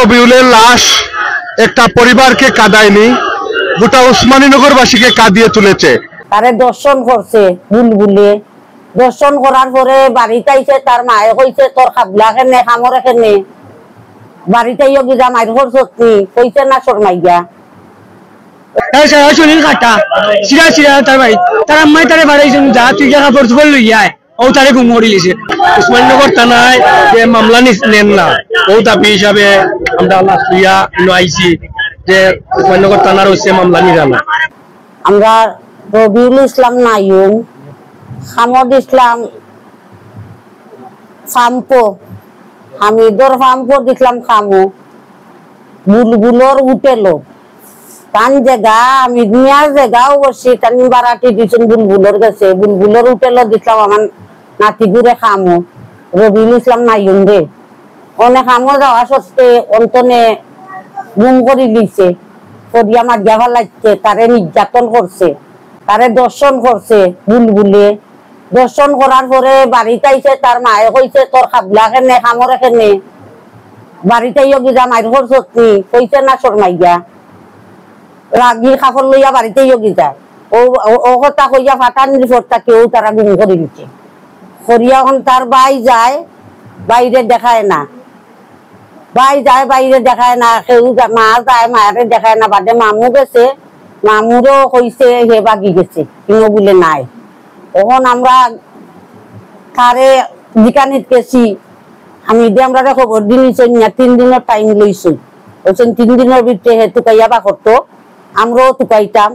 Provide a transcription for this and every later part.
রবিউলের লাশ একটা পরিবারকে কাঁদায়নি, গোটা ওসমানীনগরবাসীকে কাঁদিয়ে তুলেছে। তারে দর্শন করছে বুলবুলে, দর্শন করার পরে বাড়িতে আইছে, তার মায়ে কইছে তোর খাবলা কেনে খামরে কেনে, বাড়িতে গিয়া মায়ের ঘর সত্যি কইছে না শর্মাইয়া সুনীল কাটা সিরা সিরা তার বাড়ি তার আম্মাই তারে বাড়াইছেন যা তুই যা কাপড় চোপড় লইয়ায় ও তারে ঘুম করিলিছে। ওসমানীনগর থানায় যে মামলা নেন না, ও দাবি হিসাবে আমরা লাশ লইয়া আইছি যে ওসমানীনগর থানার হচ্ছে মামলা নিরা না। আমরা রবিউল ইসলাম নাইম, হামদ ইসলাম ফাম্পো, হামিদর ফাম্পো দেখলাম খামো, বুলবুলর উঠেলো তান জায়গা আমি মিয়ার জায়গা অবশ্যই তান বারাটি দিচ্ছেন বুলবুলর গেছে, বুলবুলর উঠেলো দেখলাম আমার নাতি ঘুরে খামো রবিউল ইসলাম নাইম রে অনেক খামো যাওয়া সত্ত্বে অন্তনে গুম করে দিছে, করিয়া মারিয়া ফেলাইছে, তারে নির্যাতন করছে, তারে দর্শন করছে বুলবুলে। দর্শন করার পরে বাড়িতে আইছে, তার মায়ে কইছে তোর খাবলা কেনে খামরে কেনে, বাড়িতে গিয়া মায়ের ঘর সত্যি কইছে না শর্মাইয়া রাগি কাপড় লইয়া বাড়িতে যায়। ও কথা কইয়া ফাটান রিপোর্টটা কেউ তারা গুম করে দিচ্ছে। করিয়া এখন তার বাই যায়, বাইরে দেখায় না, ভাই যায় বাইরে দেখায় না, কেউ মা যায় মায়ের দেখায় না, বাদে মামু গেছে, মামুরও কইছে হে বাগি গেছে কিনো বলে নাই। তখন আমরা কারে জিকানিত গেছি, আমি আমরা খবর দিয়েছি 3 দিনের টাইম লইছি, বলছেন 3 দিনের ভিতরে হে টুকাইয়া বা করতো, আমরাও টুকাইতাম।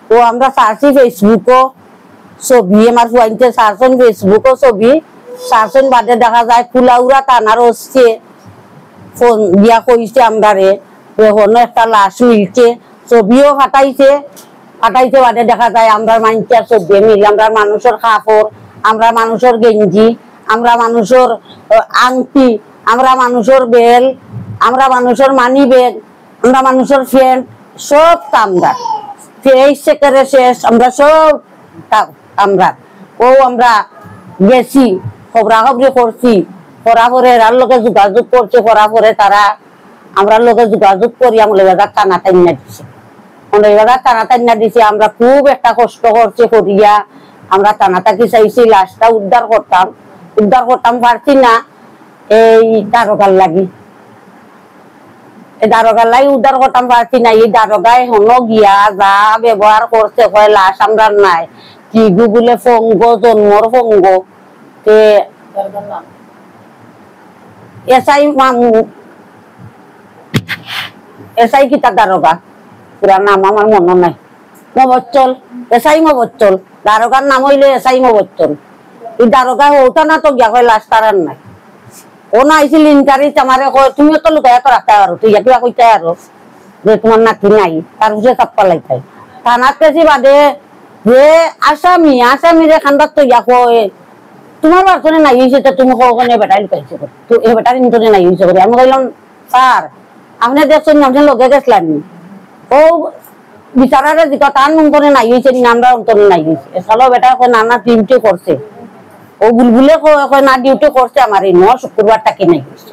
তো আমরা সার্চি ফেসবুকও ছবি, আমার ফুয়াইতে সার্চন ফেসবুকও ছবি সার্চন, বাদে দেখা যায় কুলাউরা টানার হচ্ছে ফোন দিয়া কইছে আমরারে এখনো একটা লাশ মিলছে, ছবিও ফাটাইছে বাদে দেখা যায় আমরা মানুষের ছবি মিলে, আমরা মানুষের কাপড়, আমরা মানুষের গেঞ্জি, আমরা মানুষের আংটি, আমরা মানুষের বেল, আমরা মানুষের মানি ব্যাগ, আমরা মানুষের ফ্রেন্ড সব আমরা সেকারে শেষ আমরা সব আমরা আমরা গেছি খবরাখবরি করছি, করা পরে এরার লোকে যোগাযোগ করছে, করা পরে তারা আমরা লোকে যোগাযোগ করি আমাদের টানা টাইনা দিছে, টানা টাইনা দিছে। আমরা খুব একটা কষ্ট করছে করিয়া আমরা টানা টাকি চাইছি লাশটা উদ্ধার করতাম পারছি না, এই দারোগার লাগি উদ্ধার করতাম পারছি না। এই দারোগায় হনো গিয়া যা ব্যবহার করছে কয় লাশ আমরা নাই, কি গুগলে ফঙ্গ জন্মর ফঙ্গ এসআই মামু, এসআই কি তার দারোগা পুরা নাম আমার মনে নাই, মবচ্চল, এসআই মবচ্চল, দারোগার নাম হইলে এসআই মবচ্চল। এই দারোগা হৌতা না তো গিয়া কয় লাশ তারার নাই, ও না আইছিল ইনকারিজ আমারে কয় তুমিও তো লুকাইয়া তো রাখতে পারো, তুই কিবা কইতে আরো যে তোমার নাতি নাই, তার বুঝে চাপ্পা লাইতাই থানাত কেছি বাদে যে আসামিরে খান্দার তো গিয়া কয় তোমার বার্তনে নাই হয়েছে, তুমি কখনো বেটাই লুকাইছে তো এই বেটার ইন্তনে নাই হয়েছে করে। আমি কইলাম স্যার আপনি দেখছেন আপনি লগে গেছিলেন, ও বিচারারে দিকে তার অন্তরে নাই হয়েছে আমরা অন্তরে নাই হয়েছে, এসালো বেটা কয় নানা ডিউটি করছে, ও বুলবুলে কয় না ডিউটি করছে আমার এই শুক্রবারটা কি নাই হয়েছে।